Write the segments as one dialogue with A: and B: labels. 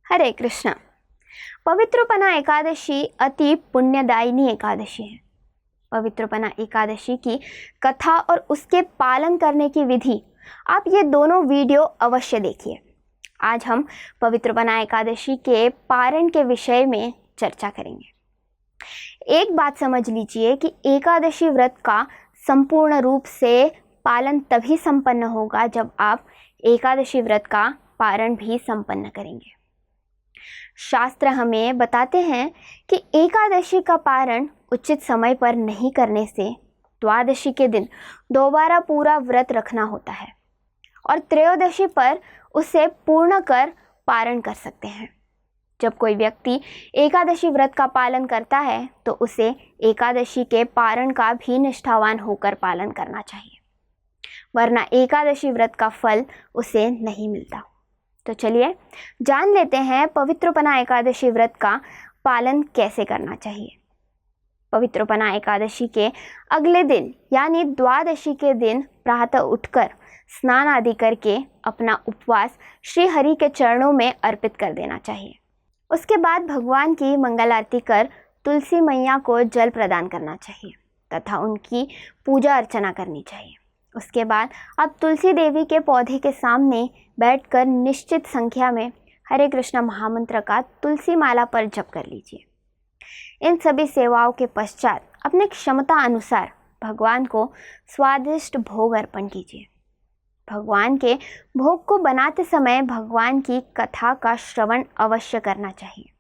A: हरे कृष्णा। पवित्रपना एकादशी अति पुण्यदायिनी एकादशी है। पवित्रपना एकादशी की कथा और उसके पालन करने की विधि आप ये दोनों वीडियो अवश्य देखिए। आज हम पवित्रपना एकादशी के पारण के विषय में चर्चा करेंगे। एक बात समझ लीजिए कि एकादशी व्रत का संपूर्ण रूप से पालन तभी संपन्न होगा जब आप एकादशी व्रत का पारण भी संपन्न करेंगे। शास्त्र हमें बताते हैं कि एकादशी का पारण उचित समय पर नहीं करने से द्वादशी के दिन दोबारा पूरा व्रत रखना होता है और त्रयोदशी पर उसे पूर्ण कर पारण कर सकते हैं। जब कोई व्यक्ति एकादशी व्रत का पालन करता है तो उसे एकादशी के पारण का भी निष्ठावान होकर पालन करना चाहिए, वरना एकादशी व्रत का फल उसे नहीं मिलता। तो चलिए जान लेते हैं पवित्रपना एकादशी व्रत का पालन कैसे करना चाहिए। पवित्रपना एकादशी के अगले दिन यानी द्वादशी के दिन प्रातः उठकर स्नान आदि करके अपना उपवास श्री हरि के चरणों में अर्पित कर देना चाहिए। उसके बाद भगवान की मंगल आरती कर तुलसी मैया को जल प्रदान करना चाहिए तथा उनकी पूजा अर्चना करनी चाहिए। उसके बाद आप तुलसी देवी के पौधे के सामने बैठकर निश्चित संख्या में हरे कृष्णा महामंत्र का तुलसी माला पर जप कर लीजिए। इन सभी सेवाओं के पश्चात अपने क्षमता अनुसार भगवान को स्वादिष्ट भोग अर्पण कीजिए। भगवान के भोग को बनाते समय भगवान की कथा का श्रवण अवश्य करना चाहिए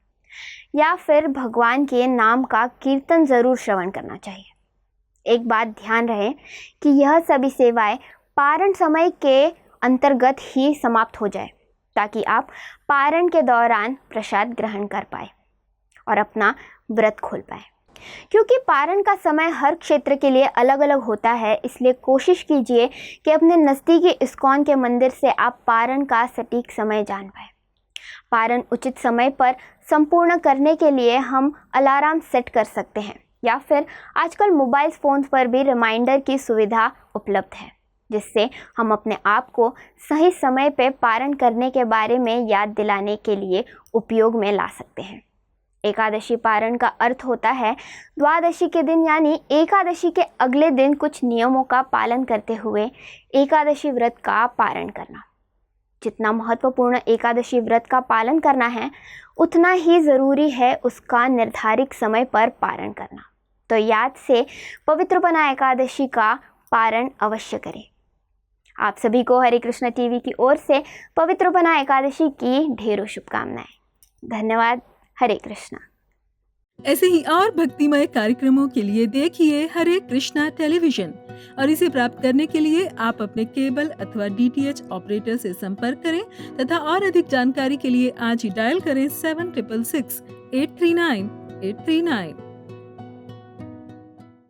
A: या फिर भगवान के नाम का कीर्तन जरूर श्रवण करना चाहिए। एक बात ध्यान रहे कि यह सभी सेवाएं पारण समय के अंतर्गत ही समाप्त हो जाए ताकि आप पारण के दौरान प्रसाद ग्रहण कर पाए और अपना व्रत खोल पाए। क्योंकि पारण का समय हर क्षेत्र के लिए अलग अलग होता है, इसलिए कोशिश कीजिए कि अपने नज़दीकी इस्कॉन के मंदिर से आप पारण का सटीक समय जान पाए। पारण उचित समय पर संपूर्ण करने के लिए हम अलार्म सेट कर सकते हैं या फिर आजकल मोबाइल फ़ोन पर भी रिमाइंडर की सुविधा उपलब्ध है, जिससे हम अपने आप को सही समय पर पारण करने के बारे में याद दिलाने के लिए उपयोग में ला सकते हैं। एकादशी पारण का अर्थ होता है द्वादशी के दिन यानी एकादशी के अगले दिन कुछ नियमों का पालन करते हुए एकादशी व्रत का पारण करना। जितना महत्वपूर्ण एकादशी व्रत का पालन करना है उतना ही ज़रूरी है उसका निर्धारित समय पर पारण करना। तो याद से पवित्रपना एकादशी का पारण अवश्य करें। आप सभी को हरे कृष्णा टीवी की ओर से पवित्रपना एकादशी की ढेरों शुभकामनाएं। धन्यवाद। हरे कृष्णा।
B: ऐसे ही और भक्तिमय कार्यक्रमों के लिए देखिए हरे कृष्णा टेलीविजन और इसे प्राप्त करने के लिए आप अपने केबल अथवा DTH ऑपरेटर से संपर्क करें तथा और अधिक जानकारी के लिए आज ही डायल करें 7666 839 839।